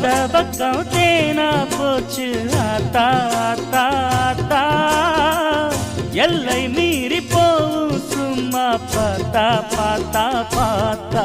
தொட்ட பக்கம் தேனா போச்சு ஆத்தா ஆத்தா ஆத்தா எல்லை மீறி போவும் சும்மா பார்த்தா பார்த்தா பார்த்தா